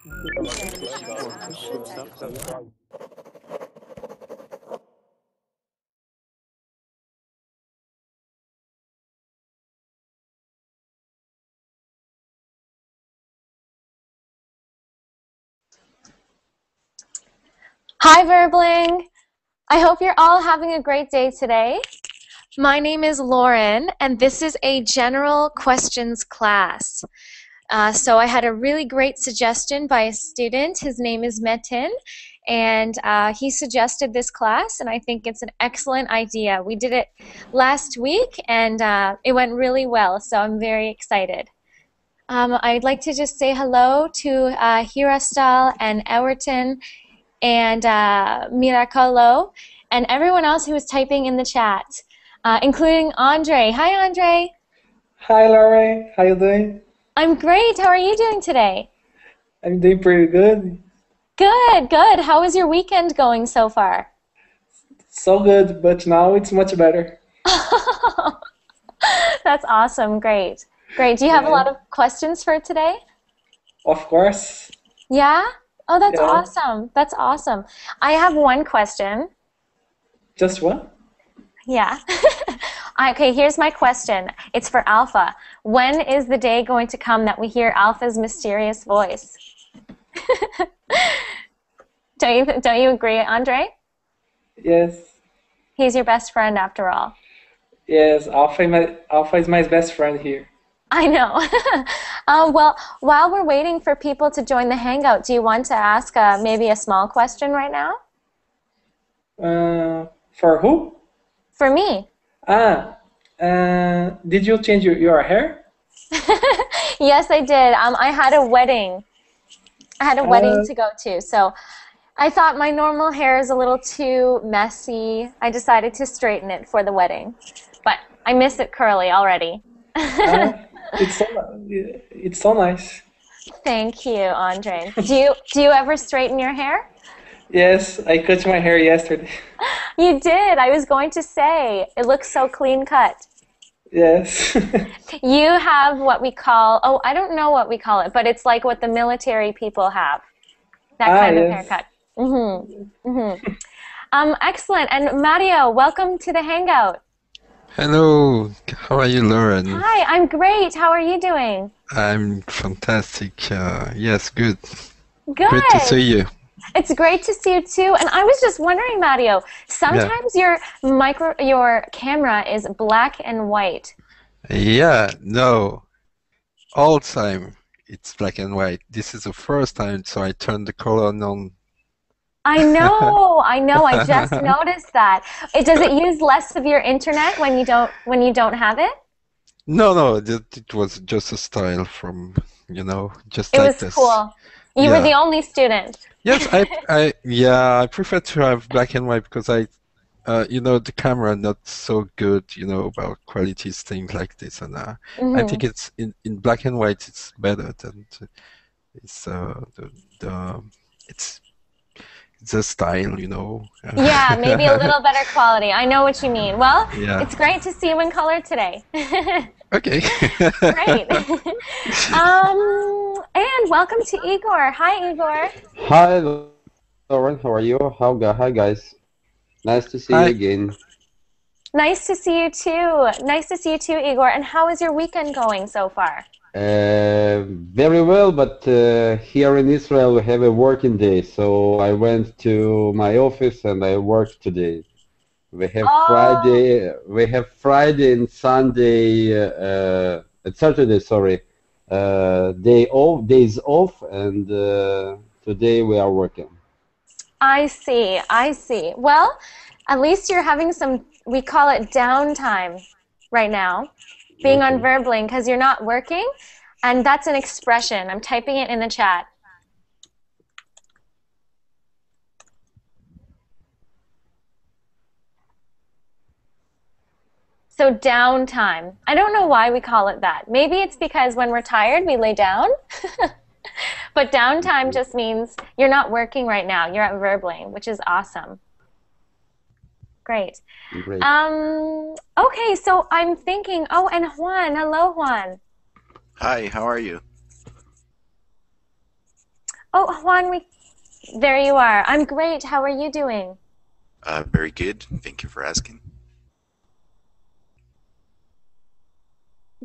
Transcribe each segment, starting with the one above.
Hi, Verbling! I hope you're all having a great day today. My name is Lauren, and this is a general questions class. So I had a really great suggestion by a student. His name is Metin, and he suggested this class, and I think it's an excellent idea. We did it last week, and it went really well, so I'm very excited. I'd like to just say hello to Hirastal and Ewerton and Miracolo, and everyone else who was typing in the chat, including Andre. Hi, Andre. Hi, Lauren. How you doing? I'm great. How are you doing today? I'm doing pretty good. Good, good. How is your weekend going so far? So good, but now it's much better. That's awesome. Great. Great. Do you have a lot of questions for today? Of course. Yeah? Oh, that's Yeah. awesome. That's awesome. I have one question. Just one? Yeah. Okay, here's my question. It's for Alpha. When is the day going to come that we hear Alpha's mysterious voice? Don't you agree, Andre? Yes. He's your best friend after all. Yes, Alpha is my best friend here. I know. Well, while we're waiting for people to join the Hangout, do you want to ask maybe a small question right now? For who? For me. Did you change your hair? Yes, I did. I had a wedding. I had a wedding to go to, so I thought my normal hair is a little too messy. I decided to straighten it for the wedding, but I miss it curly already. It's so nice. Thank you, Andre. Do you ever straighten your hair? Yes, I cut my hair yesterday. You did. I was going to say it looks so clean cut. Yes. You have what we call, oh, I don't know what we call it, but it's like what the military people have. That kind of haircut. Excellent. And Mario, welcome to the Hangout. Hello, how are you, Lauren? Hi, I'm great. How are you doing? I'm fantastic. Yes, good. Good. Good to see you. It's great to see you too. And I was just wondering, Mario, sometimes your camera is black and white. Yeah, no, all time it's black and white. This is the first time, so I turned the color on. I know, I just noticed that. Does it use less of your internet when you don't have it? No, it was just a style from, just like this. It was cool. You were the only student. Yes, I prefer to have black and white because the camera not so good, about qualities, things like this, and I think it's in black and white it's better than it's it's the style, Yeah, maybe a little better quality. I know what you mean. Well, Yeah. It's great to see you in color today. Okay. Great. And welcome to Igor. Hi, Igor. Hi, Lauren. How are you? Hi, guys. Nice to see you again. Nice to see you too. Nice to see you too, Igor. And how is your weekend going so far? Very well, but here in Israel we have a working day, so I went to my office and I worked today. We have Friday and Sunday, and Saturday, sorry, days off, and today we are working. I see. Well, at least you're having some, we call it downtime right now, being on Verbling, because you're not working, and that's an expression. I'm typing it in the chat. So downtime. I don't know why we call it that. Maybe it's because when we're tired, we lay down. But downtime just means you're not working right now. You're at Verbling, which is awesome. Great. Okay, so I'm thinking, oh, and Juan. Hello, Juan. Hi, how are you? Oh, Juan, there you are. I'm great. How are you doing? Very good. Thank you for asking.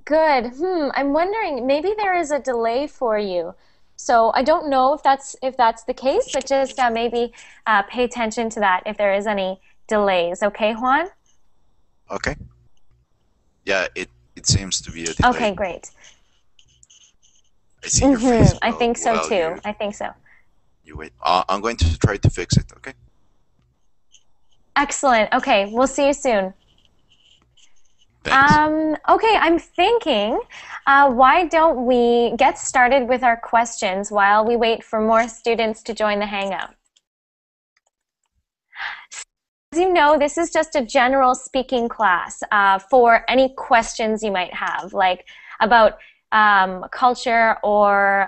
Good. I'm wondering, maybe there is a delay for you. So I don't know if that's the case, but just maybe pay attention to that if there is any delays. Okay, Juan? Okay. Yeah, it seems to be a delay. Okay, great. I see your face. I think so too. I think so. You wait. I'm going to try to fix it. Okay. Excellent. Okay, we'll see you soon. Thanks. Okay, I'm thinking, why don't we get started with our questions while we wait for more students to join the Hangout? As you know, this is just a general speaking class for any questions you might have, like about culture or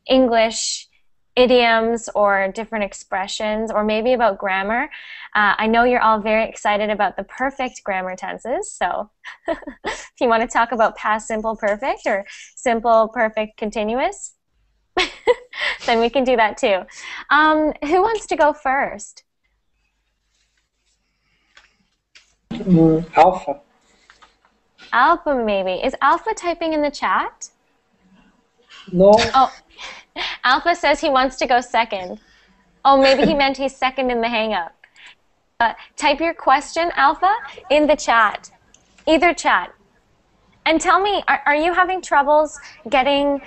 English idioms or different expressions, or maybe about grammar. I know you're all very excited about the perfect grammar tenses, so if you want to talk about past simple perfect or simple perfect continuous, then we can do that too. Who wants to go first? Alpha. Alpha, maybe. Is Alpha typing in the chat? No. Oh, Alpha says he wants to go second. Oh, maybe he meant he's second in the Hangout. Type your question, Alpha, in the chat. Either chat. And tell me, are you having troubles getting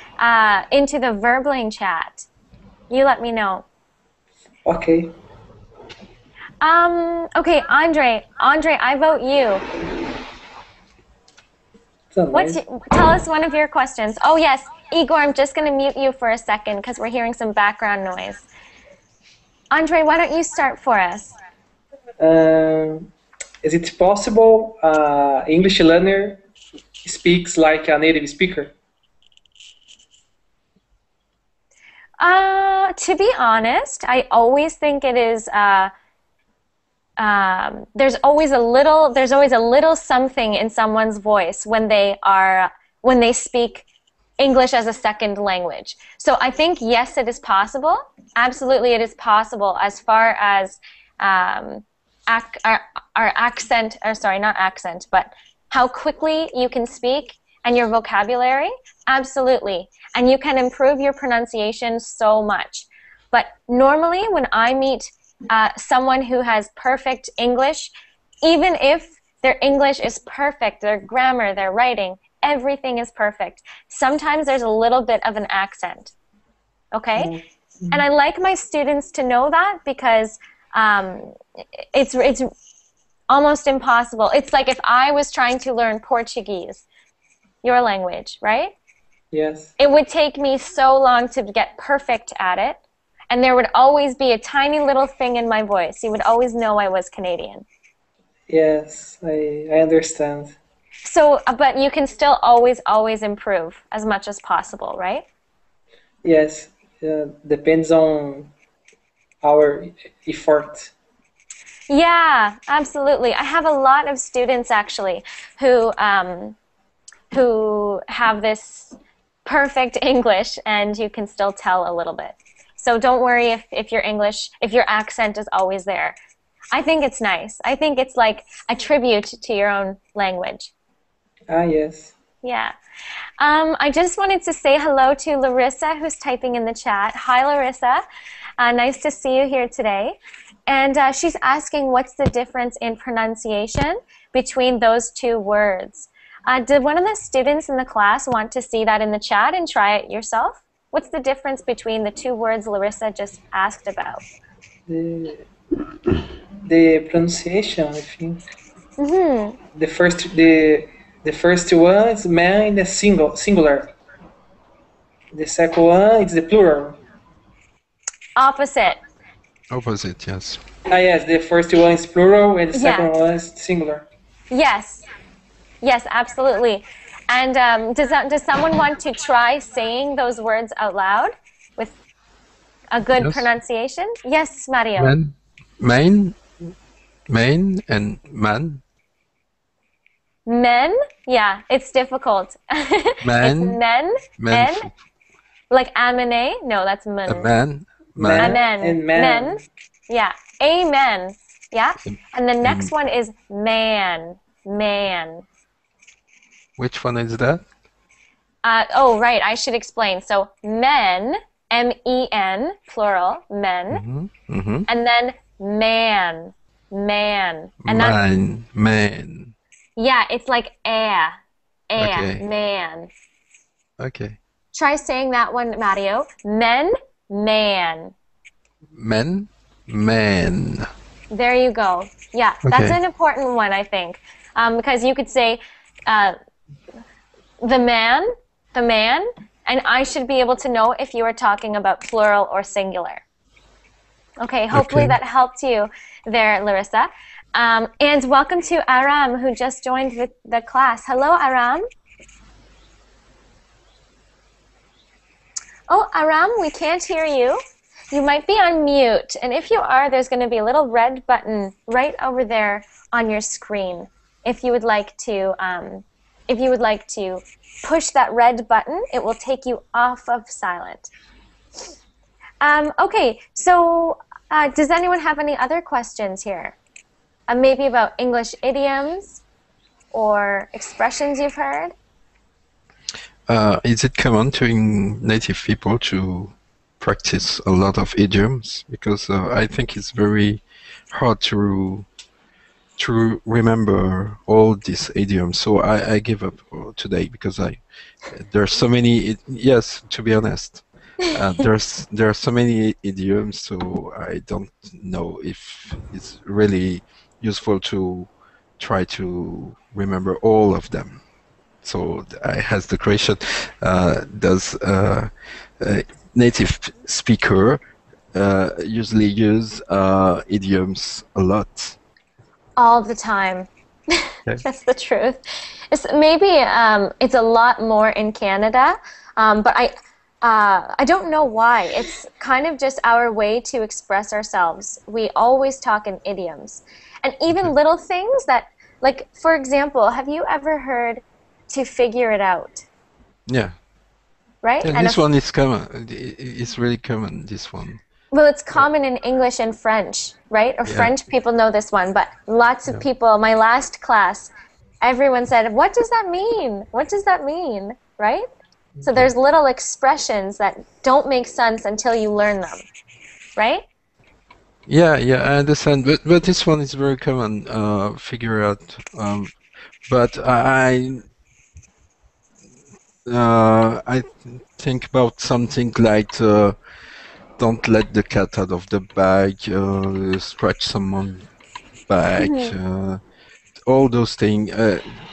into the Verbling chat? You let me know. Okay. Okay, Andre, I vote you. Tell us one of your questions. Oh yes, Igor, I'm just going to mute you for a second because we're hearing some background noise. Andre, why don't you start for us? Is it possible English learner speaks like a native speaker? To be honest, I always think it is. There's always a little something in someone's voice when they speak English as a second language. So I think yes, it is possible. Absolutely, it is possible as far as our accent, or sorry, not accent, but how quickly you can speak and your vocabulary. Absolutely, and you can improve your pronunciation so much. But normally, when I meet someone who has perfect English, even if their English is perfect, their grammar, their writing, everything is perfect. Sometimes there's a little bit of an accent, okay? Mm-hmm. And I like my students to know that because it's almost impossible. It's like if I was trying to learn Portuguese, your language, right? Yes. It would take me so long to get perfect at it. And there would always be a tiny little thing in my voice. You would always know I was Canadian. Yes, I understand. So, but you can still always improve as much as possible, right? Yes, depends on our effort. Yeah, absolutely. I have a lot of students actually who have this perfect English, and you can still tell a little bit. So don't worry if your English, if your accent is always there. I think it's nice. I think it's like a tribute to your own language. Ah, yes. Yeah. I just wanted to say hello to Larissa, who's typing in the chat. Hi, Larissa. Nice to see you here today. And she's asking what's the difference in pronunciation between those two words. Did one of the students in the class want to see that in the chat and try it yourself? What's the difference between the two words Larissa just asked about? The pronunciation, I think. Mm-hmm. The first one is man in the singular. The second one is the plural. Opposite. Opposite, yes. Ah, yes. The first one is plural, and the second one is singular. Yes. Yes, absolutely. And does someone want to try saying those words out loud with a good pronunciation? Yes, Mario. Main, and man. Men? Yeah, it's difficult. Man. It's men. Like amene? No, that's A mun. man. Man Amen. and man. Men. Yeah. Amen. Yeah. And the next one is man. Man. Which one is that? Oh, right. I should explain. So men, M-E-N, plural, men. And then man. Man. And Man. yeah, it's like Okay. man. Okay. Try saying that one, Mario. Men, man. Men. Man. There you go. Yeah, that's an important one, I think, because you could say the man, and I should be able to know if you are talking about plural or singular. Okay, hopefully that helped you there, Larissa. And welcome to Aram, who just joined the class. Hello, Aram. Oh, Aram, we can't hear you. You might be on mute, and if you are, there's going to be a little red button right over there on your screen. If you would like to push that red button, it will take you off of silent. Okay, so does anyone have any other questions here? Maybe about English idioms or expressions you've heard? Is it common to native people to practice a lot of idioms? Because I think it's very hard to remember all these idioms. So I give up today because there's so many. Yes, to be honest, there are so many idioms. So I don't know if it's really useful to try to remember all of them. So I has the question: does a native speaker usually use idioms a lot? All the time. Okay. That's the truth. Maybe it's a lot more in Canada, but I don't know why. It's kind of just our way to express ourselves. We always talk in idioms. And even little things that, like, for example, have you ever heard to figure it out? Yeah. Right? Yeah, And this one is common. It's really common, this one. well, it's common in English and French, right? Or French people know this one, but lots of people, my last class, everyone said, what does that mean? What does that mean? Right? So there's little expressions that don't make sense until you learn them, right? Yeah, I understand. But this one is very common, figure out. But I think about something like don't let the cat out of the bag, scratch someone's back, all those things.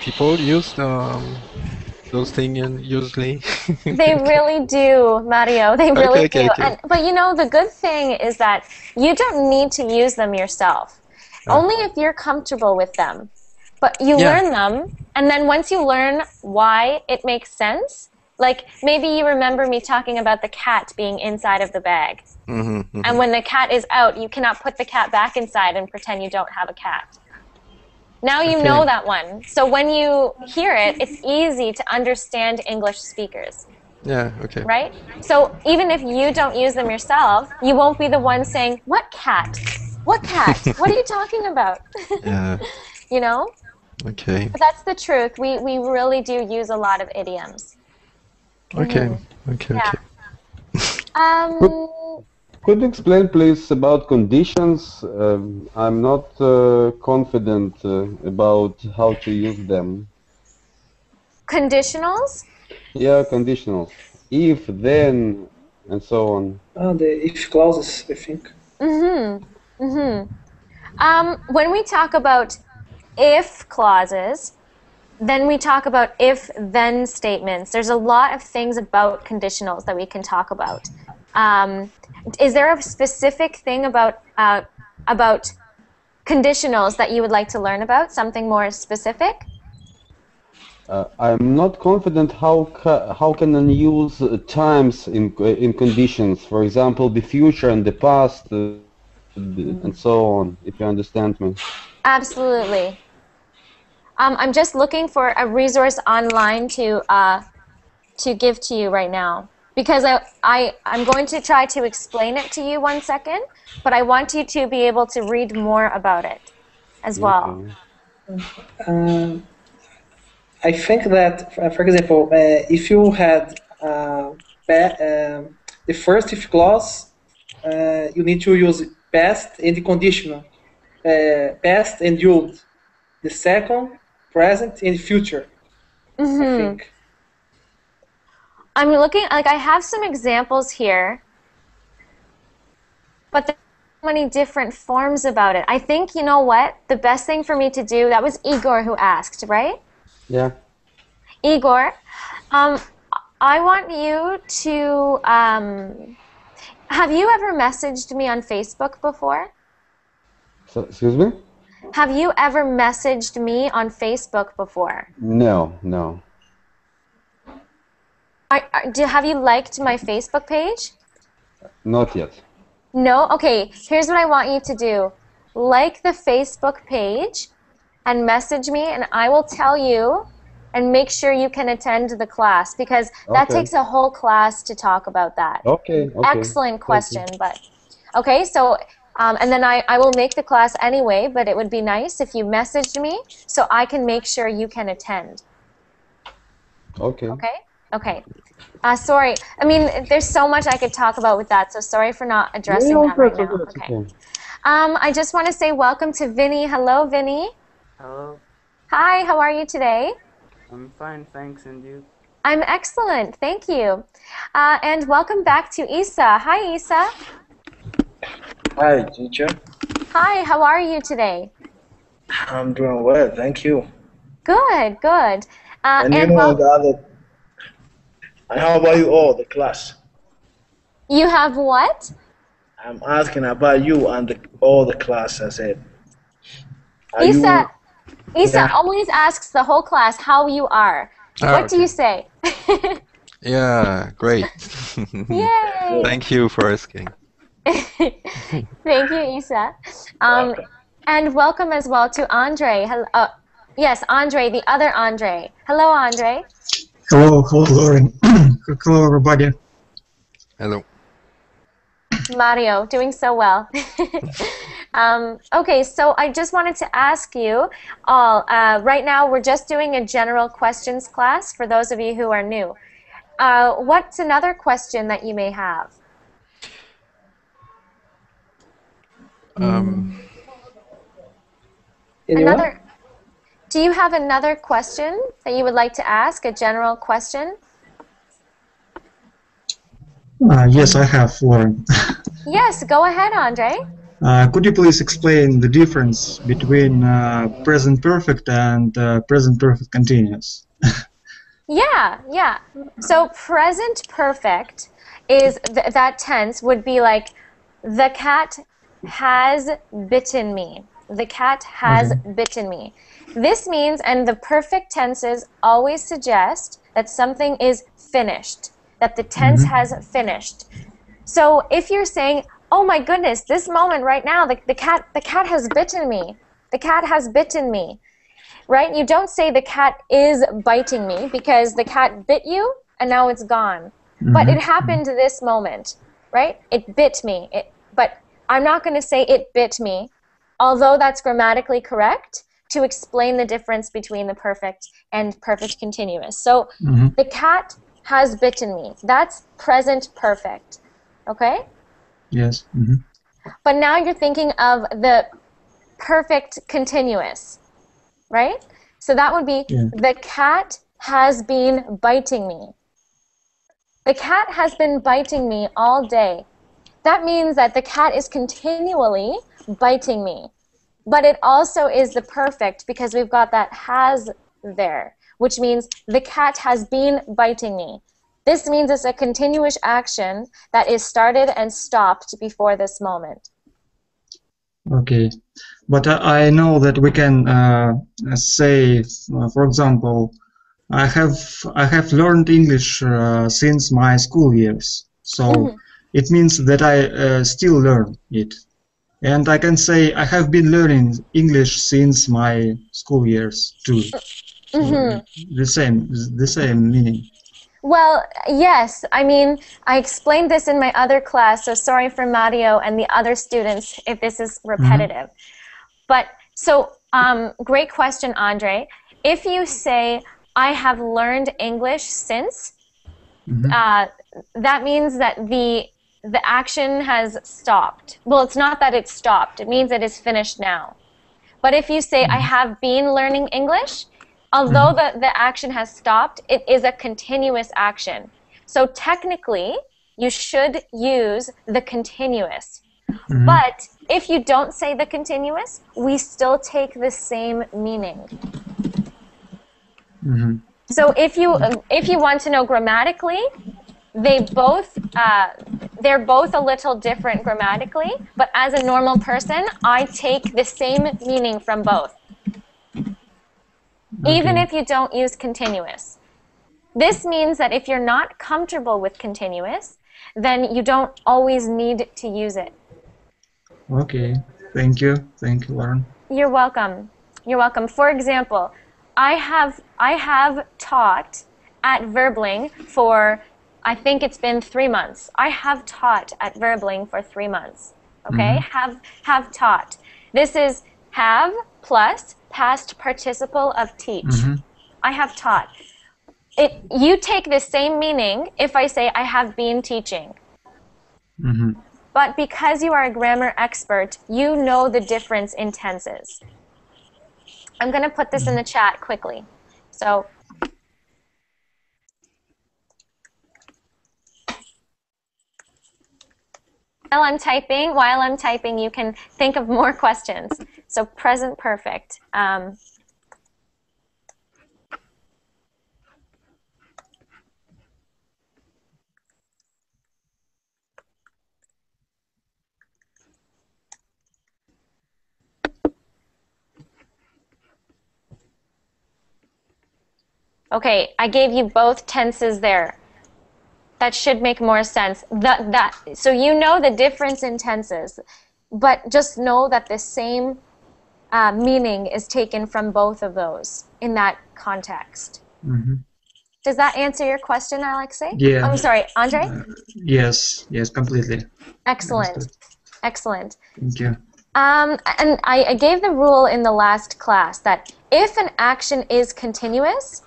People use those things usually. They really do, Mario. They really do. Okay. But you know, the good thing is that you don't need to use them yourself. Only if you're comfortable with them. But you learn them, and then once you learn why it makes sense, like maybe you remember me talking about the cat being inside of the bag. And when the cat is out, you cannot put the cat back inside and pretend you don't have a cat. Now you know that one. So when you hear it, it's easy to understand English speakers. Yeah, okay. Right? So even if you don't use them yourself, you won't be the one saying, what cat? What cat? What are you talking about? Yeah. You know? Okay. But that's the truth. We really do use a lot of idioms. Okay. Could you explain, please, about conditions? I'm not confident about how to use them. Conditionals? Yeah, conditionals. If, then, and so on. The if clauses, I think. When we talk about if clauses, then we talk about if-then statements. There's a lot of things about conditionals that we can talk about. Is there a specific thing about conditionals that you would like to learn about? Something more specific? I'm not confident how can one use times in conditions. For example, the future and the past, and so on. If you understand me. Absolutely. I'm just looking for a resource online to give to you right now. because I'm going to try to explain it to you 1 second, but I want you to be able to read more about it as well. Okay. I think that, for example, if you had the first if clause, you need to use past and conditional, past and would. The second, present and future. I think. I'm looking, like I have some examples here, but there's so many different forms about it. I think, you know what, the best thing for me to do, that was Igor who asked, right? Yeah. Igor, I want you to, have you ever messaged me on Facebook before? So, excuse me? Have you ever messaged me on Facebook before? No, no. Have you liked my Facebook page? Not yet. No? Okay, here's what I want you to do. Like the Facebook page and message me, and I will tell you and make sure you can attend the class, because that takes a whole class to talk about that. Okay. Excellent question, but okay, so and then I will make the class anyway, but it would be nice if you messaged me so I can make sure you can attend. Okay. Okay. Sorry. I mean, there's so much I could talk about with that, so sorry for not addressing that right now. Okay. I just want to say welcome to Vinny. Hello, Vinny. Hello. Hi, how are you today? I'm fine, thanks, and you? I'm excellent, thank you. And welcome back to Isa. Hi, Isa. Hi, teacher. Hi, how are you today? I'm doing well, thank you. Good, good. And you know the other. And how about you all, the class? You have what? I'm asking about you and all the class, I said. Isa always asks the whole class how you are. What do you say? Yeah, great. Yay! Thank you for asking. Thank you, Isa. And welcome as well to Andre. Hello, yes, Andre, the other Andre. Hello, Andre. Hello, Lauren. Hello, everybody. Hello. Mario, doing so well. Okay, so I just wanted to ask you all, right now we're just doing a general questions class for those of you who are new. What's another question that you may have? Do you have another question that you would like to ask, a general question? Yes, I have, Lauren. Yes, go ahead, Andre. Could you please explain the difference between present perfect and present perfect continuous? Yeah. So present perfect is that tense would be like, the cat has bitten me. The cat has bitten me. This means, and the perfect tenses always suggest that something is finished, that the tense has finished. So if you're saying, oh my goodness, this moment right now, the cat has bitten me. The cat has bitten me. Right? You don't say the cat is biting me, because the cat bit you and now it's gone. But it happened this moment, right? It bit me. But I'm not going to say it bit me, although that's grammatically correct, to explain the difference between the perfect and perfect continuous. So the cat has bitten me. That's present perfect. Okay? Yes. But now you're thinking of the perfect continuous, right? So that would be, the cat has been biting me. The cat has been biting me all day. That means that the cat is continually biting me. But it also is the perfect, because we've got that has there, which means the cat has been biting me. This means it's a continuous action that is started and stopped before this moment. Okay. But I know that we can say, for example, I have learned English since my school years. So it means that I still learn it. And I can say I have been learning English since my school years too. The same meaning. Well, yes. I mean, I explained this in my other class, so sorry for Mario and the other students if this is repetitive. But so, great question, Andre. If you say, I have learned English since, that means that the action has stopped. Well, it's not that it's stopped. It means it is finished now. But if you say, I have been learning English, although the action has stopped, it is a continuous action. So technically, you should use the continuous. But if you don't say the continuous, we still take the same meaning. So if you want to know grammatically, they're both a little different grammatically, but as a normal person, I take the same meaning from both. Even if you don't use continuous. This means that if you're not comfortable with continuous, then you don't always need to use it. Okay, thank you, Lauren. You're welcome. You're welcome. For example, I have taught at Verbling for, I think it's been 3 months. I have taught at Verbling for 3 months. Okay, have taught. This is have plus past participle of teach. I have taught. You take the same meaning if I say I have been teaching. But because you are a grammar expert, you know the difference in tenses. I'm going to put this in the chat quickly. So, while I'm typing, you can think of more questions. So, present perfect. Okay, I gave you both tenses there. That should make more sense. So you know the difference in tenses, but just know that the same meaning is taken from both of those in that context. Does that answer your question, Alexei? Yeah. I'm sorry, Andre? Yes, completely. Excellent. Excellent. Thank you. And I gave the rule in the last class that if an action is continuous,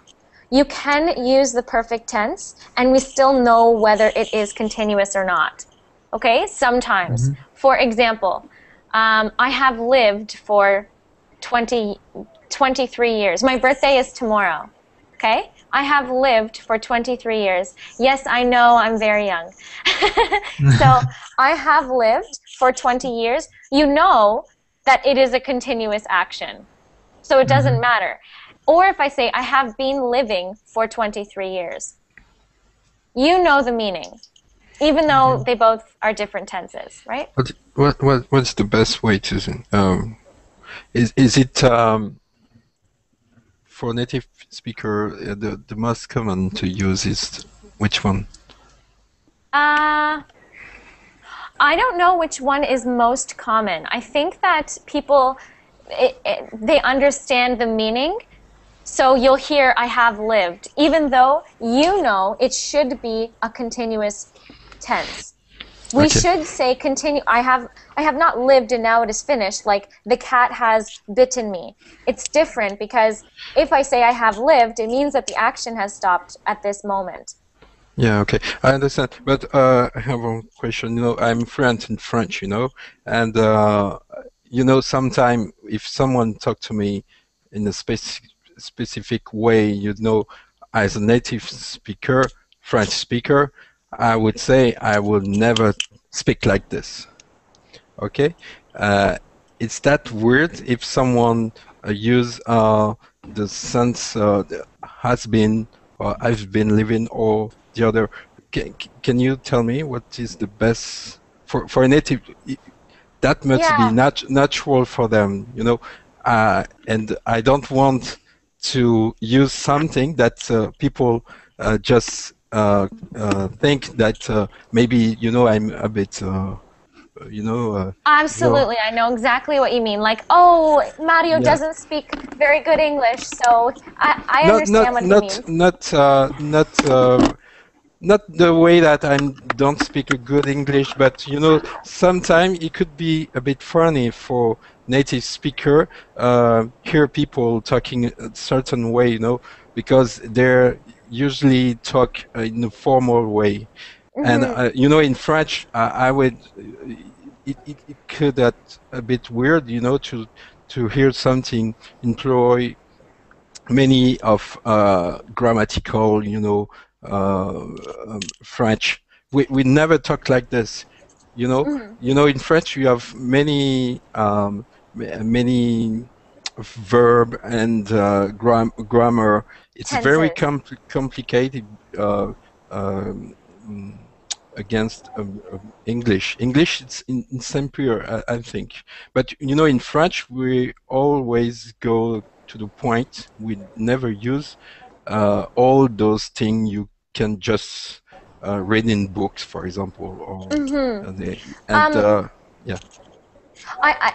you can use the perfect tense, and we still know whether it is continuous or not. Okay? Sometimes. For example, I have lived for 23 years. My birthday is tomorrow. Okay? I have lived for 23 years. Yes, I know I'm very young. So I have lived for 20 years. You know that it is a continuous action. So it doesn't matter. Or if I say, I have been living for 23 years, you know the meaning, even though they both are different tenses, right? What's the best way to, is it for native speaker, the most common to use is which one? I don't know which one is most common. I think that people, they understand the meaning. So you'll hear, I have lived, even though you know it should be a continuous tense. We should say continue. I have not lived and now it is finished, like the cat has bitten me. It's different because if I say I have lived, it means that the action has stopped at this moment. Yeah, okay, I understand. But I have one question. I'm fluent in French, and sometimes if someone talk to me in a specific way, as a native speaker, French speaker, I would say I will never speak like this. Okay, it's that weird if someone use the sense has been or I've been living or the other. Can you tell me what is the best for a native? That must be natural for them, and I don't want to use something that people just think that maybe I'm a bit Absolutely, I know exactly what you mean. Like, oh, Mario doesn't speak very good English, so I understand what you mean. Not not the way that I don't speak a good English, but you know, sometimes it could be a bit funny for native speaker hear people talking a certain way, you know, because they're usually talk in a formal way. And you know, in French, I would it could that a bit weird, you know, to hear something employ many of grammatical, you know, French. We never talk like this, you know. You know, in French you have many many verb and grammar. It's very complicated against English. English, it's in simpler, I think. But you know, in French we always go to the point. We never use all those things you can just read in books, for example, or yeah.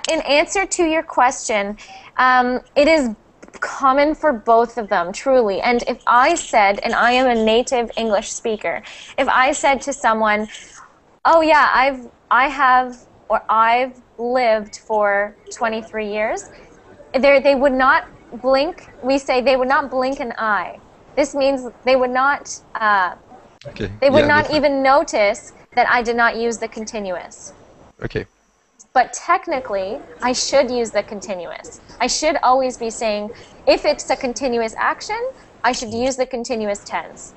In answer to your question, it is common for both of them, truly. And if I said, and I am a native English speaker, if I said to someone, "Oh yeah, I've lived for 23 years," they would not blink. We say they would not blink an eye. This means they would not. They would not even notice that I did not use the continuous. Okay. But technically, I should use the continuous. I should always be saying, if it's a continuous action, I should use the continuous tense.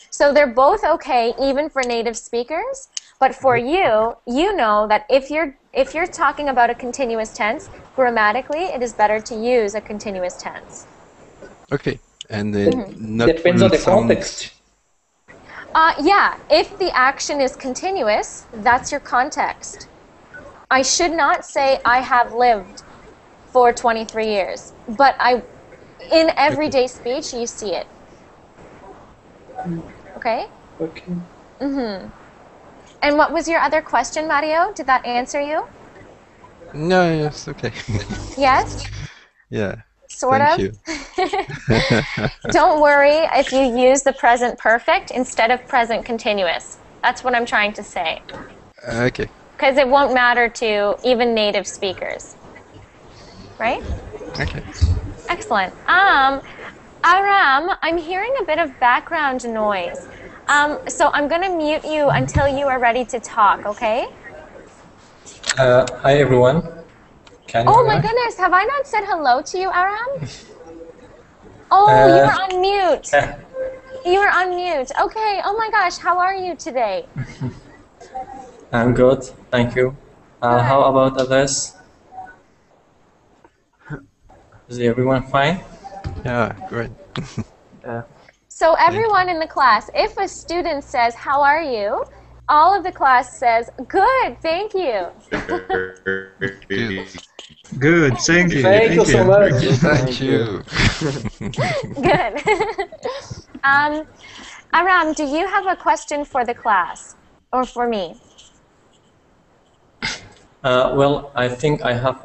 So they're both okay, even for native speakers. But for you, you know that if you're talking about a continuous tense, grammatically, it is better to use a continuous tense. Okay, and then not depends on the context. Yeah, if the action is continuous, that's your context. I should not say I have lived for 23 years, but in everyday speech, you see it. Okay? Okay. And what was your other question, Mario? Did that answer you? No, yes, okay. Yes? Yeah. Sort Thank of. you. Don't worry if you use the present perfect instead of present continuous. That's what I'm trying to say. Okay. Because it won't matter to even native speakers. Right? Okay. Excellent. Aram, I'm hearing a bit of background noise. So I'm going to mute you until you are ready to talk, okay? Hi, everyone. Can you Oh hear my me? goodness, have I not said hello to you, Aram? Oh, you were on mute. You were on mute. Okay, oh my gosh, how are you today? I'm good, thank you. How about others? Is everyone fine? Yeah, great. So everyone in the class, if a student says, how are you? All of the class says, good, thank you. Good, thank you. Thank you so much. Thank you. Good. Aram, do you have a question for the class or for me? Well, I think I have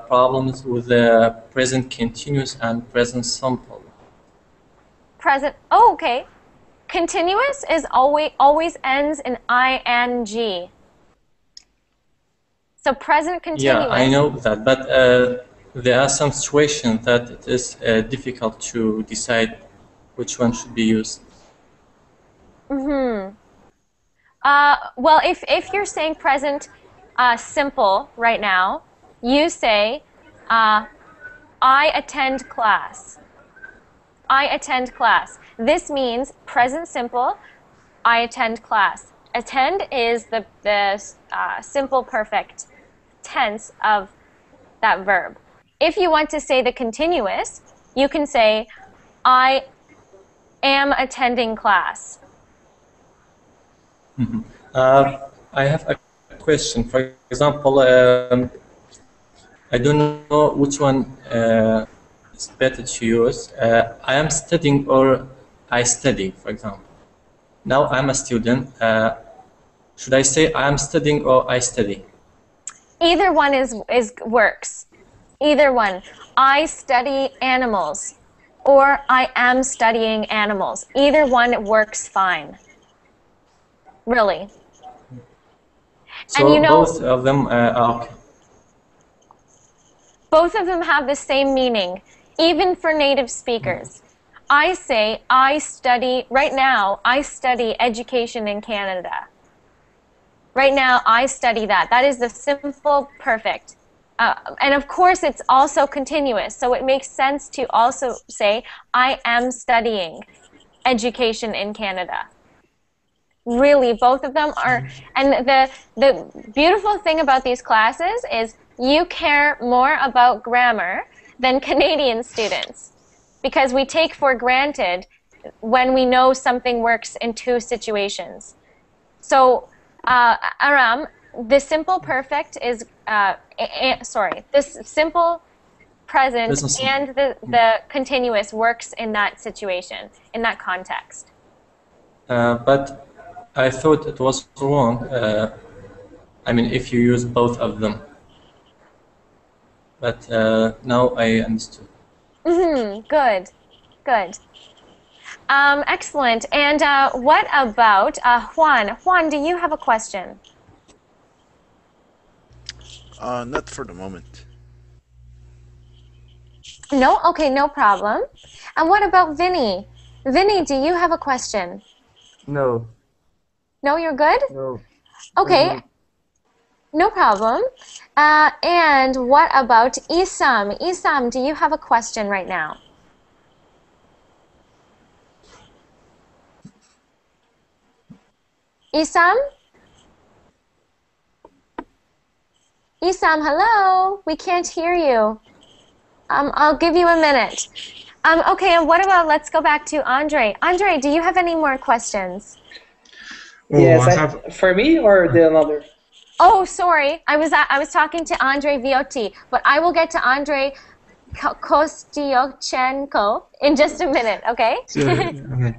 problems with the present continuous and present simple. Present, oh, okay. Continuous is always ends in ing. So present continuous. Yeah, I know that, but there are some situations that it is difficult to decide which one should be used. Well, if you're saying present simple right now, you say, I attend class. I attend class. This means present simple, I attend class. Attend is the simple perfect tense of that verb. If you want to say the continuous, you can say, I am attending class. I have a question. For example, I don't know which one is better to use. I am studying or I study, for example. Now I'm a student. Should I say I am studying or I study? Either one is works. Either one. I study animals. or I am studying animals. Either one works fine. Really. So and you know, both of them are okay. both of them have the same meaning, even for native speakers. I say, right now, I study education in Canada. Right now, I study that. That is the simple perfect. And of course, it's also continuous. So it makes sense to also say, I am studying education in Canada. Really, both of them are. And the beautiful thing about these classes is you care more about grammar than Canadian students, because we take for granted when we know something works in two situations. So, Aram, the simple perfect is, this simple present and the continuous works in that situation, in that context. But I thought it was wrong. I mean, if you use both of them. But now I understood. Good, good. Excellent. And what about Juan? Juan, do you have a question? Not for the moment. No? Okay, no problem. And what about Vinny? Vinny, do you have a question? No. No, you're good? No. Okay, no problem. And what about Isam? Isam, do you have a question right now? Isam? Isam, hello? We can't hear you. I'll give you a minute. Okay, and what about, let's go back to Andre. Andre, do you have any more questions? Oh, Yes, for me or the another? Oh, sorry. I was talking to Andre Viotti, but I will get to Andre Kostyochenko in just a minute, okay? Okay.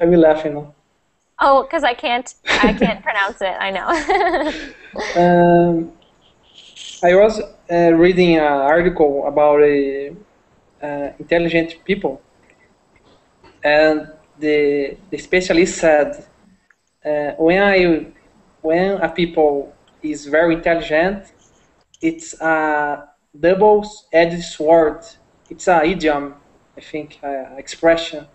I will laugh, you know. Oh, because I can't pronounce it. I know. I was reading an article about intelligent people, and the specialist said when a people is very intelligent, it's a double-edged sword. It's an idiom, I think, expression.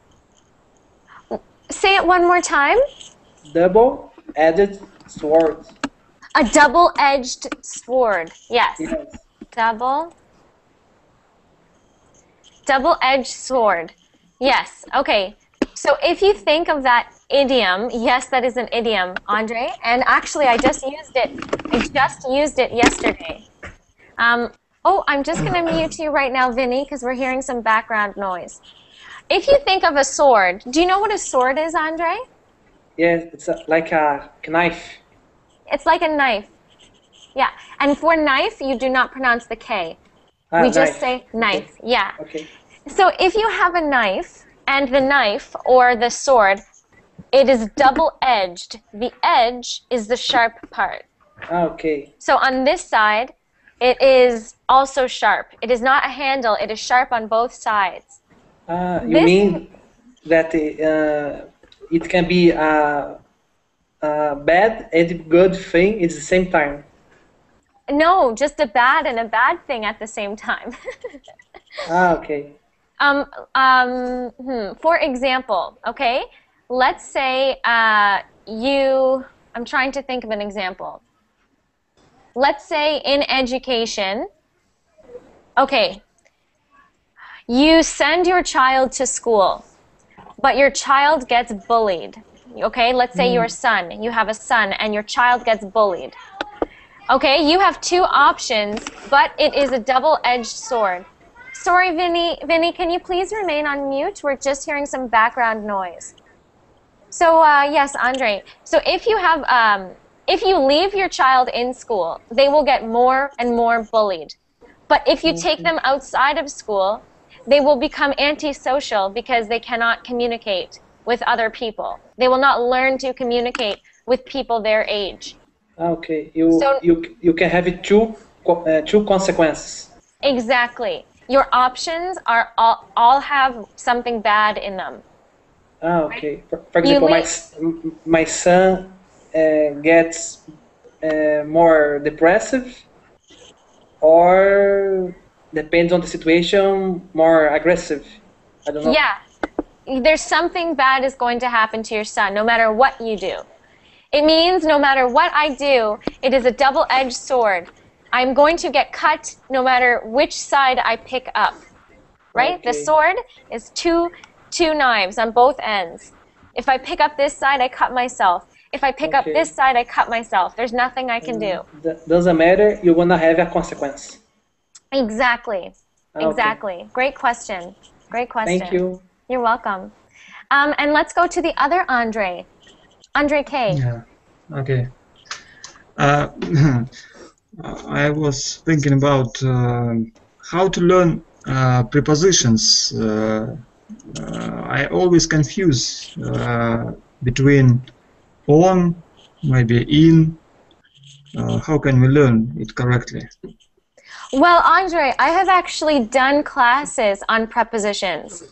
Say it one more time. Double-edged sword. A double-edged sword. Yes. Yes. Double-edged sword. Yes. Okay. So if you think of that idiom, yes, that is an idiom, Andre. And actually, I just used it. I just used it yesterday. Oh, I'm just going to mute you right now, Vinny, because we're hearing some background noise. If you think of a sword, do you know what a sword is, Andre? Yes, it's like a knife. It's like a knife. Yeah. And for knife, you do not pronounce the K. We just say knife. Okay. Yeah. Okay. So if you have a knife, and the knife or the sword, it is double-edged. The edge is the sharp part. Okay. So on this side, it is also sharp. It is not a handle. It is sharp on both sides. You mean that it can be a bad and good thing at the same time? No, just a bad and a bad thing at the same time. Okay. For example, okay, let's say I'm trying to think of an example. Let's say in education, okay, you send your child to school, but your child gets bullied. Okay, let's say your son, you have a son and your child gets bullied. Okay, you have two options, but it is a double-edged sword. Sorry, Vinny. Vinny, can you please remain on mute? We're just hearing some background noise. So, yes, Andre. So if you have, if you leave your child in school, they will get more and more bullied. But if you take them outside of school, they will become antisocial because they cannot communicate with other people. They will not learn to communicate with people their age. Okay. You can have two consequences. Exactly. Your options are all have something bad in them. Ah, okay. For You example, leave. my son gets more depressive, or depends on the situation, more aggressive. I don't know. Yeah. There's something bad is going to happen to your son, no matter what you do. It means no matter what I do, it is a double-edged sword. I'm going to get cut no matter which side I pick up. Right? Okay. The sword is two knives on both ends. If I pick up this side, I cut myself. If I pick up Okay. this side, I cut myself. There's nothing I can do. Doesn't matter. You're gonna have a consequence. Exactly. Okay. Exactly. Great question. Great question. Thank you. You're welcome. And let's go to the other Andre. Andre K. Yeah. Okay. I was thinking about how to learn prepositions. I always confuse between on, maybe in. How can we learn it correctly? Well, Andre, I have actually done classes on prepositions.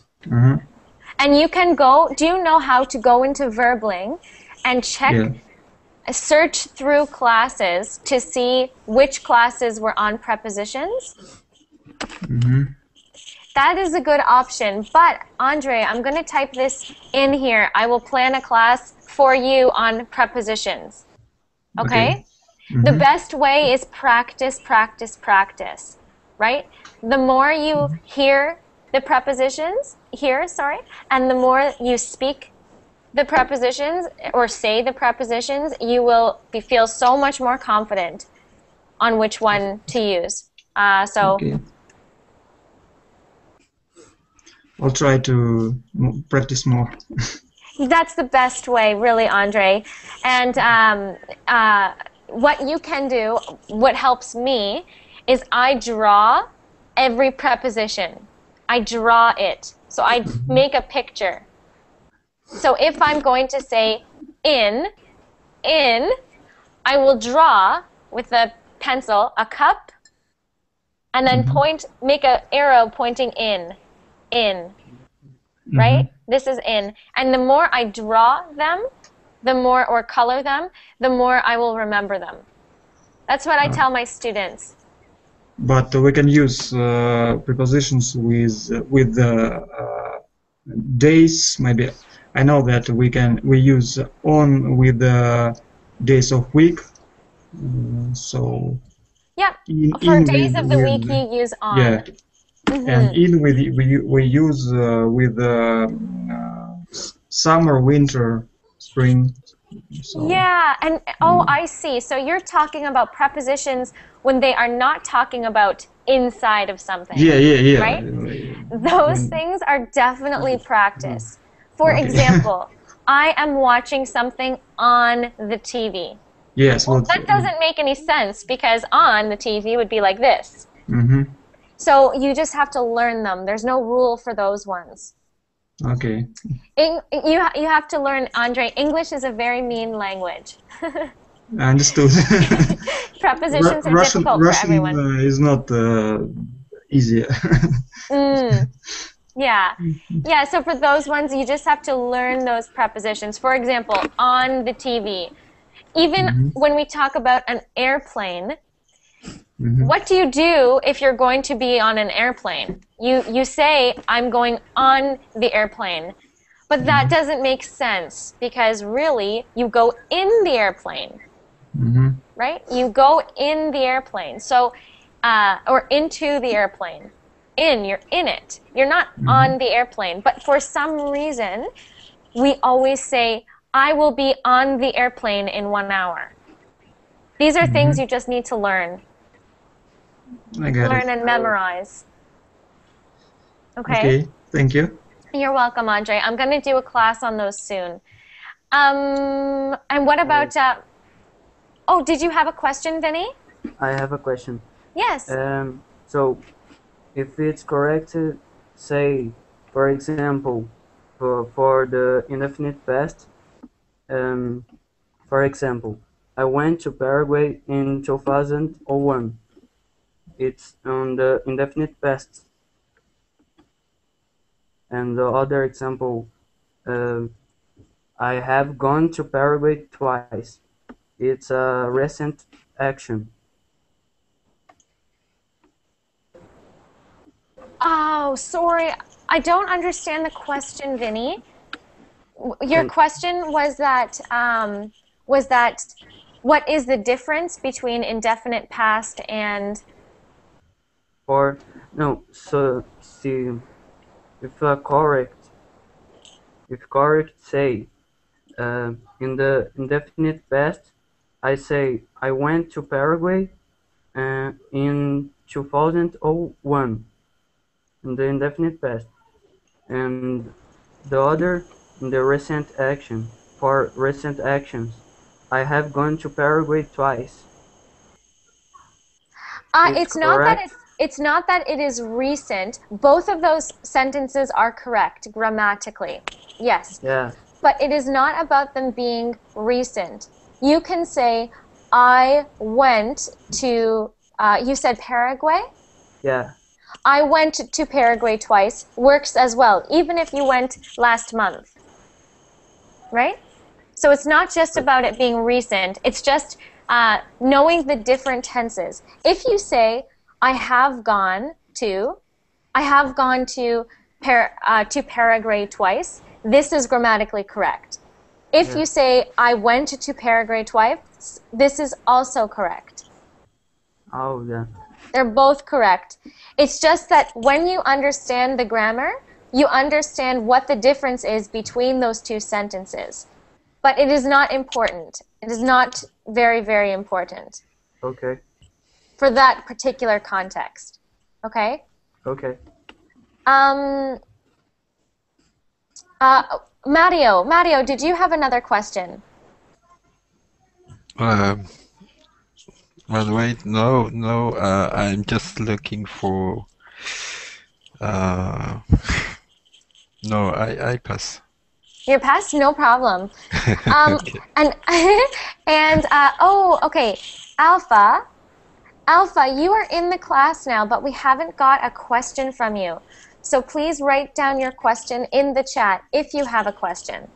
And you can go, do you know how to go into Verbling and check, search through classes to see which classes were on prepositions? That is a good option. But, Andre, I'm going to type this in here. I will plan a class for you on prepositions. Okay? The best way is practice, practice, practice, right? The more you hear the prepositions, and the more you speak the prepositions or say the prepositions, you will feel so much more confident on which one to use. Okay. I'll try to practice more. That's the best way, really, Andre. And what you can do, what helps me, is I draw every preposition. I draw it. So I make a picture. So if I'm going to say in, I will draw with a pencil a cup and then make an arrow pointing in, right? This is in. And the more I draw them, the more, or color them, the more I will remember them. That's what I tell my students. But we can use prepositions with days. Maybe I know that we use on with the days of week. So yeah, in days of the week you use on. Yeah, and in we use with summer, winter, spring. So. Yeah, and I see. So you're talking about prepositions when they are not talking about inside of something. Yeah. Right? Those things are definitely practice. For example, I am watching something on the TV. Yes. Well, that doesn't make any sense because on the TV would be like this. So you just have to learn them. There's no rule for those ones. Okay. You have to learn, Andre, English is a very mean language. I understood. Prepositions are difficult for everyone. Russian is not easy. Yeah, so for those ones, you just have to learn those prepositions. For example, on the TV. Even when we talk about an airplane, what do you do if you're going to be on an airplane? You say, I'm going on the airplane. But that doesn't make sense because really, you go in the airplane. Right? You go in the airplane. So, or into the airplane. You're in it. You're not on the airplane. But for some reason, we always say, I will be on the airplane in 1 hour. These are things you just need to learn. Learn and memorize. Okay? Thank you. You're welcome, Andre. I'm going to do a class on those soon. And what about... oh, did you have a question, Vinny? I have a question. Yes. So, if it's correct to say, for example, for the indefinite past, for example, I went to Paraguay in 2001. it's on the indefinite past. And the other example, I have gone to Paraguay twice. It's a recent action. Oh, sorry. I don't understand the question, Vinny. Your question was that what is the difference between indefinite past and Or no, so see, if correct say in the indefinite past, I say I went to Paraguay in 2001 in the indefinite past, and the other in the recent action. For recent actions, I have gone to Paraguay twice. it's not that correct? it's not that it is recent. Both of those sentences are correct grammatically. Yes. Yeah. But it is not about them being recent. You can say, I went to, you said Paraguay? Yeah. I went to Paraguay twice. Works as well, even if you went last month. Right? So it's not just about it being recent. It's just knowing the different tenses. If you say, I have gone to Paraguay twice, this is grammatically correct. If you say, I went to Paraguay twice, this is also correct. Oh, yeah. They're both correct. It's just that when you understand the grammar, you understand what the difference is between those two sentences. But it is not important. It is not very, very important. Okay. For that particular context. Okay? Okay. Mario, did you have another question? Well, wait, no, I'm just looking for. No, I pass. Your pass, no problem. Okay. Okay, Alpha, you are in the class now, but we haven't got a question from you. So please write down your question in the chat if you have a question.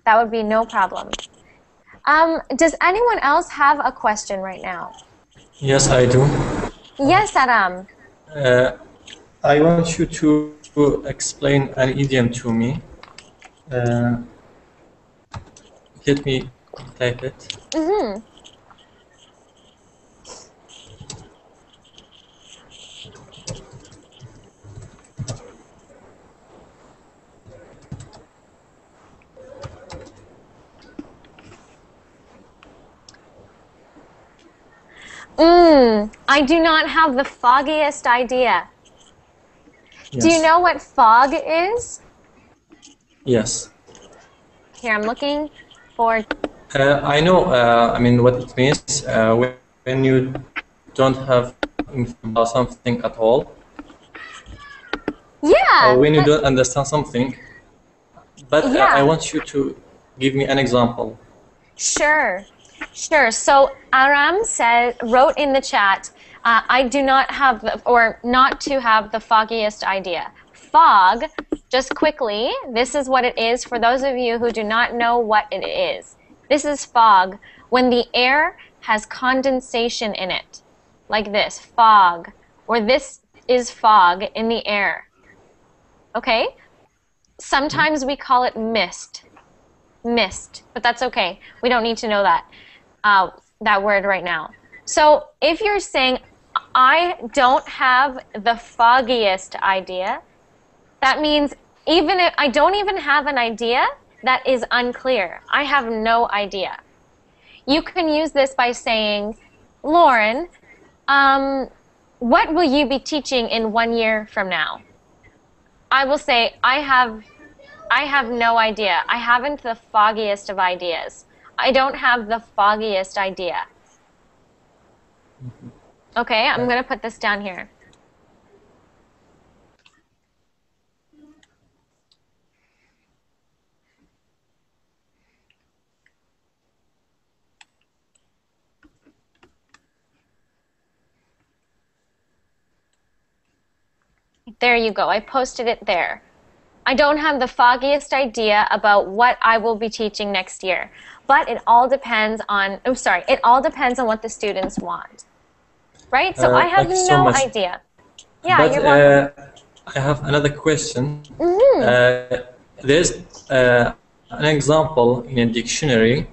That would be no problem. Does anyone else have a question right now? Yes, I do. Yes, Aram. I want you to explain an idiom to me. Let me type it. Mm-hmm. I do not have the foggiest idea. Yes. Do you know what fog is? Yes. Here, I'm looking for... I know, I mean, what it means when you don't have information about something at all. Yeah. Or when you don't understand something. But yeah. I want you to give me an example. Sure. So Aram wrote in the chat, I do not have, not to have the foggiest idea. Fog, just quickly, this is what it is for those of you who do not know what it is. This is fog when the air has condensation in it, like this, fog, or this is fog in the air. Okay? Sometimes we call it mist, but that's okay. We don't need to know that word right now. So if you're saying, I don't have the foggiest idea, that means even if I don't even have an idea, that is unclear. I have no idea. You can use this by saying, Lauren, what will you be teaching in 1 year from now? I will say, I have no idea. I haven't the foggiest of ideas. I don't have the foggiest idea. Okay, I'm going to put this down here. There you go. I posted it there. I don't have the foggiest idea about what I will be teaching next year, but it all depends on, it all depends on what the students want. Right? So I have Thank you so no much. idea. Yeah, But you're welcome. I have another question. Mm-hmm. There's an example in a dictionary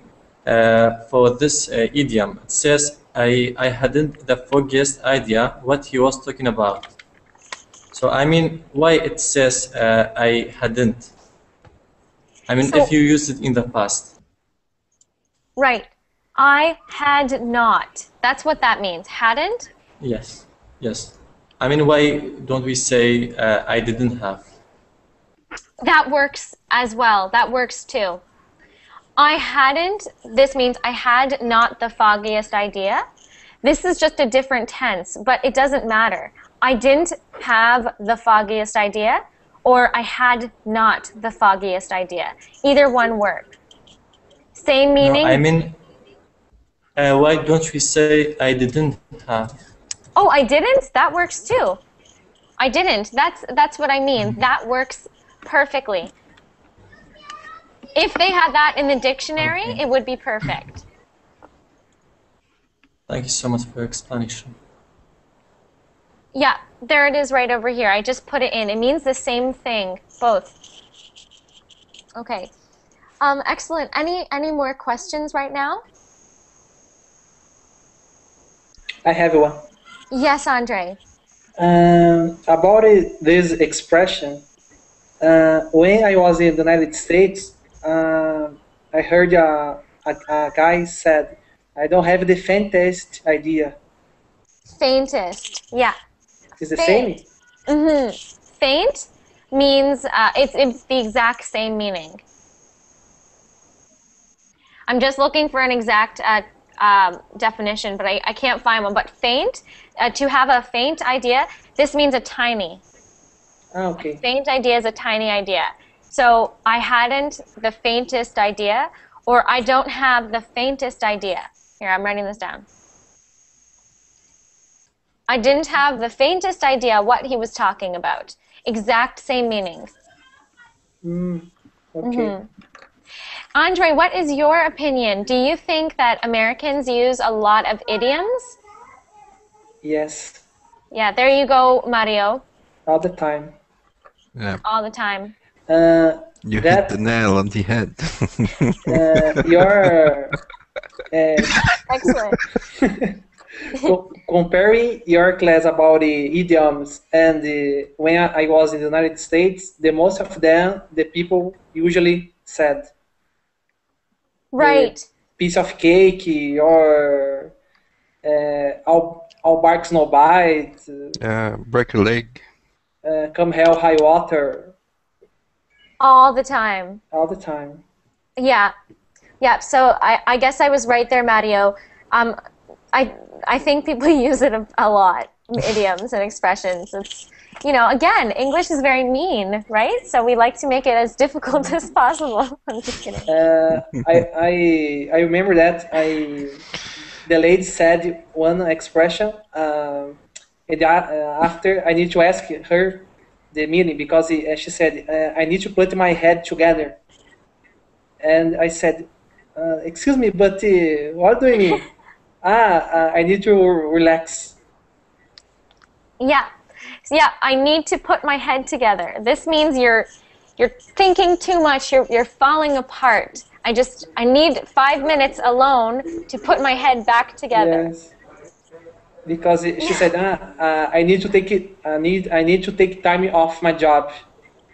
for this idiom. It says, I hadn't the foggiest idea what he was talking about. So, I mean, why it says I hadn't? I mean, if you used it in the past. Right. I had not. That's what that means. Hadn't? Yes. Yes. I mean, why don't we say I didn't have? That works as well. That works too. I hadn't, this means I had not the foggiest idea. This is just a different tense, but it doesn't matter. I didn't have the foggiest idea, or I had not the foggiest idea. Either one worked. Same meaning? No, I mean, why don't we say I didn't have? Oh, I didn't? That works too. I didn't. That's what I mean. That works perfectly. If they had that in the dictionary, it would be perfect. Thank you so much for your explanation. Yeah, there it is right over here. I just put it in. It means the same thing, both. Okay. Excellent. Any more questions right now? I have one. Yes, Andre. About this expression, when I was in the United States, I heard a guy said, I don't have the faintest idea. Faintest, yeah. Is the same? Mm-hmm. Faint means, it's the exact same meaning. I'm just looking for an exact definition, but I can't find one. But faint, to have a faint idea, this means a tiny. Okay. Faint idea is a tiny idea. So I hadn't the faintest idea, or I don't have the faintest idea. Here, I'm writing this down. I didn't have the faintest idea what he was talking about. Exact same meaning. Okay. Mm-hmm. Andre, what is your opinion? Do you think that Americans use a lot of idioms? Yes. Yeah, there you go, Mario. All the time. Yeah. All the time. You hit the nail on the head. Your excellent. Comparing your class about the idioms and when I was in the United States, the most of them, the people usually said. Right. Piece of cake or all barks no bite. Break a leg. Come hell, high water. All the time. All the time. Yeah. Yeah, so I guess I was right there, Mario. I think people use it a lot, idioms and expressions. It's, you know, again, English is very mean, right? So we like to make it as difficult as possible. I'm just kidding. I remember that the lady said one expression, and after I need to ask her the meaning because she said, I need to put my head together. And I said, excuse me, but what do you mean? I need to relax. Yeah. Yeah, I need to put my head together. This means you're thinking too much, you're falling apart. I need 5 minutes alone to put my head back together. Yes. Because she said, I need to take it. I need to take time off my job.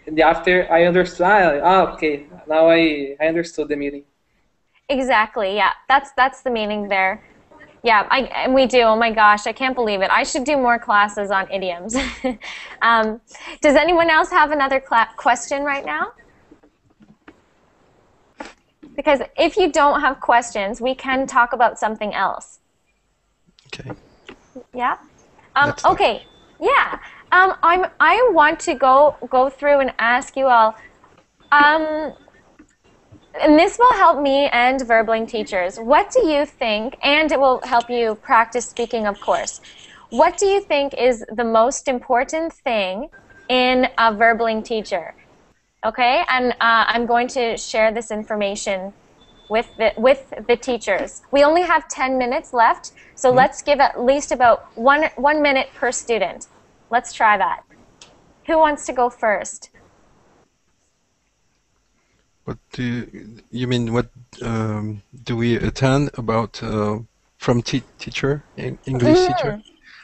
And after I understood, okay, now I understood the meaning. Exactly. Yeah, that's the meaning there. Yeah, and we do. Oh my gosh, I can't believe it. I should do more classes on idioms. Does anyone else have another question right now? Because if you don't have questions, we can talk about something else. Okay. Yeah. Okay. Yeah. I want to go through and ask you all. And this will help me and Verbling teachers. What do you think, and it will help you practice speaking, of course. What do you think is the most important thing in a Verbling teacher. Okay, and I'm going to share this information with the teachers. We only have 10 minutes left, so let's give at least about one minute per student. Let's try that. Who wants to go first? What do you mean? What do we attend about from teacher, English teacher?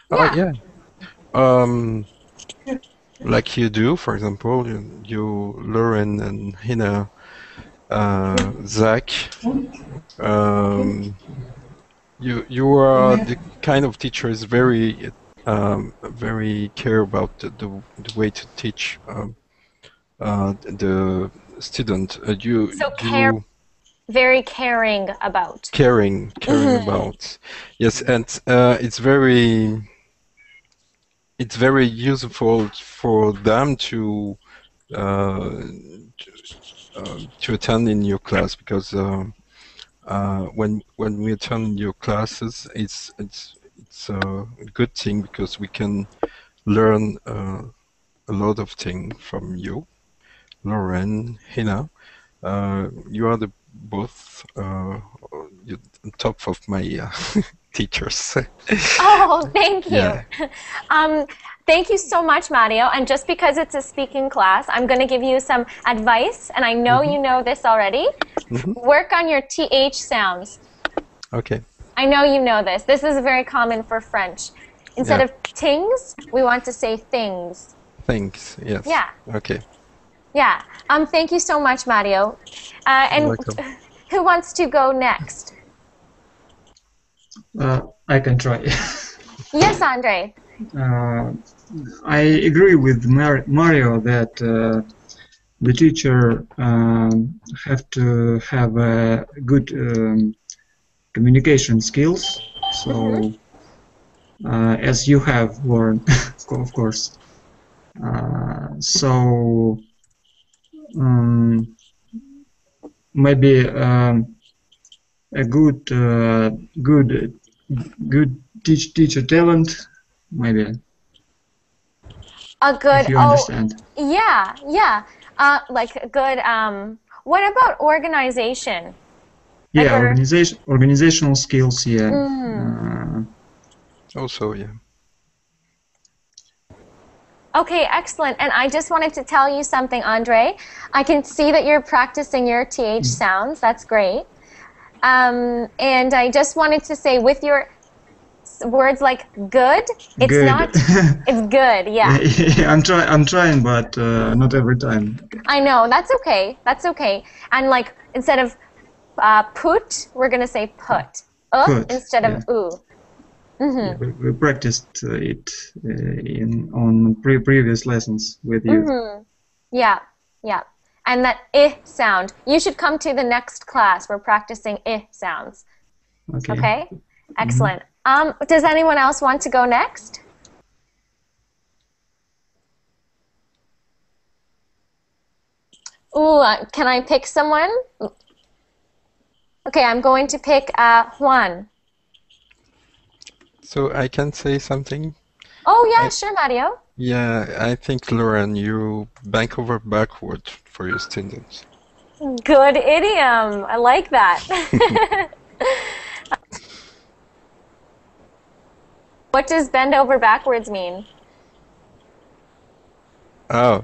Oh Yeah. yeah. Like you do, for example, you Lauren and Hina, Zach. You are the kind of teachers very care about the way to teach the student. Very caring about. Caring about. Yes, and it's very useful for them to attend in your class, because when we attend your classes, it's a good thing, because we can learn a lot of things from you, Lauren, Hina. You are both on top of my teachers. Oh, thank you. Yeah. Thank you so much, Mario. And just because it's a speaking class, I'm going to give you some advice, and I know you know this already. Work on your TH sounds. Okay. I know you know this. This is very common for French. Instead of tings, we want to say things. Thanks, yes. Yeah. Okay. Yeah. Thank you so much, Mario. And welcome. who wants to go next? I can try. Yes, Andre. I agree with Mario that the teacher have to have good communication skills. So, as you have, Lauren, of course. So, maybe a good teacher talent, maybe. A good, if you understand. Yeah. Like a good, what about organization? Yeah, Like organizational skills, yeah. Also, yeah. Okay, excellent. And I just wanted to tell you something, Andre. I can see that you're practicing your TH sounds. That's great. And I just wanted to say, with your words like good, it's good. not, it's good, yeah. Yeah, I'm trying, but not every time. I know, that's okay. That's okay. And like, instead of put, we're going to say put. Put, instead of oo. Yeah, we practiced it on previous lessons with you. Yeah. And that I sound. You should come to the next class. We're practicing I sounds. Okay? Excellent. Does anyone else want to go next? Ooh, can I pick someone? Okay, I'm going to pick Juan. So I can say something? Oh, yeah, sure, Mario. Yeah, I think, Lauren, you bend over backward for your students. Good idiom. I like that. What does bend over backwards mean? Oh,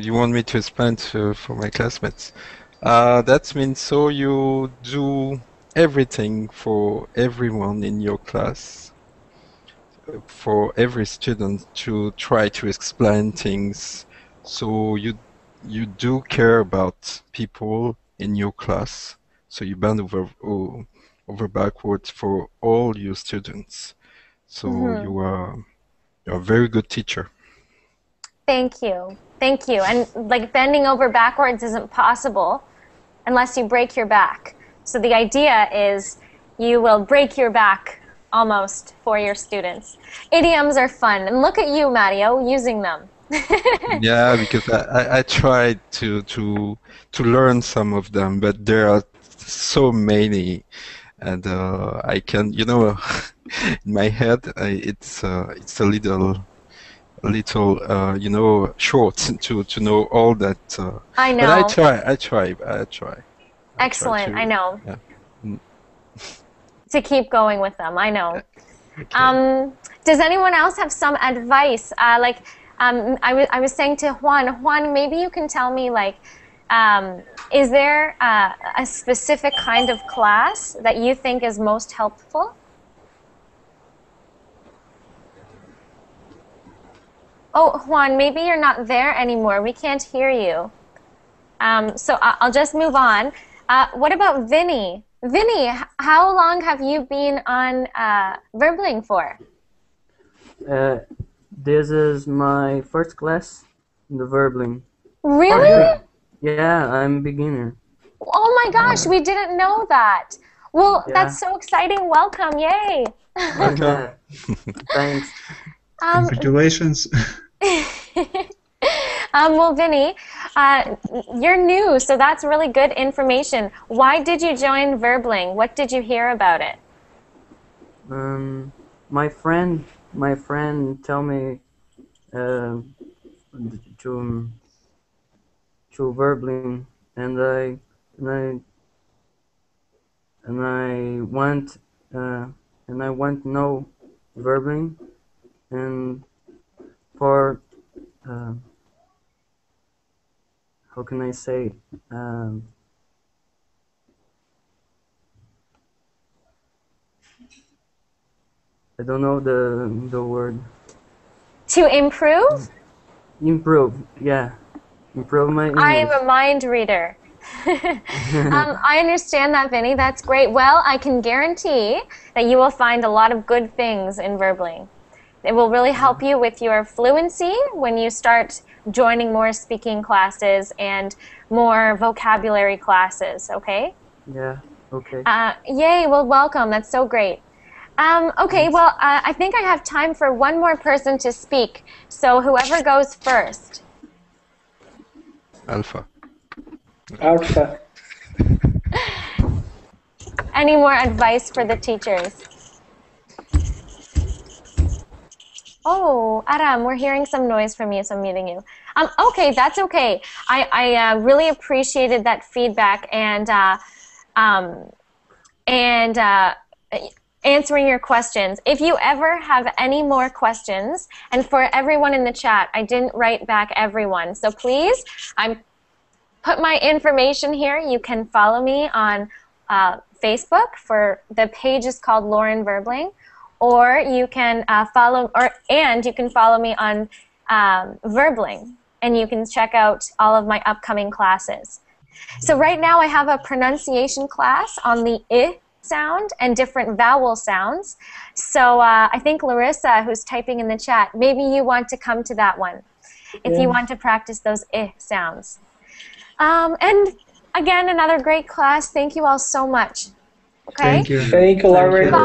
you want me to explain for my classmates? That means so you do everything for everyone in your class, for every student, to try to explain things. So you do care about people in your class. So you bend over backwards for all your students. So you are a very good teacher. Thank you. Thank you. And like bending over backwards isn't possible unless you break your back. So the idea is you will break your back almost for your students. Idioms are fun. And look at you, Mario, using them. Yeah, because I tried to learn some of them, but there are so many, and I can, in my head, it's a little little, you know, short to know all that. I know. But I try. Excellent. I know. Yeah. Mm. To keep going with them. I know. Okay. Does anyone else have some advice? I was saying to Juan, maybe you can tell me, like, is there a specific kind of class that you think is most helpful? Oh, Juan, maybe you're not there anymore. We can't hear you. So I'll just move on. What about Vinny? Vinny, how long have you been on Verbling for? This is my first class in the Verbling. Really? Yeah, I'm a beginner. Oh my gosh, we didn't know that. Well, Yeah. that's so exciting. Welcome, yay. Welcome. Thanks. Congratulations. Well, Vinny, you're new, so that's really good information. Why did you join Verbling? What did you hear about it? My friend tell me to Verbling, and I want to know Verbling, and for how can I say, I don't know the word. To improve? Improve, yeah. Improve my English. I am a mind reader. I understand that, Vinny. That's great. Well, I can guarantee that you will find a lot of good things in Verbling. It will really help you with your fluency when you start joining more speaking classes and more vocabulary classes, okay? Yeah, okay. Yay, well, welcome. That's so great. Okay, well, I think I have time for one more person to speak. So whoever goes first. Alpha. Alpha. Any more advice for the teachers? Oh, Aram, we're hearing some noise from you, so I'm muting you. Okay, that's okay. I really appreciated that feedback and answering your questions. If you ever have any more questions, and for everyone in the chat, I didn't write back everyone, so please, I put my information here. You can follow me on Facebook. The page is called Lauren Verbling. Or you can you can follow me on Verbling, and you can check out all of my upcoming classes. So right now I have a pronunciation class on the I sound and different vowel sounds. So I think Larissa, who's typing in the chat, maybe you want to come to that one if you want to practice those I sounds. And again, another great class. Thank you all so much. Okay? Thank you. Thank you, Lauren. Bye.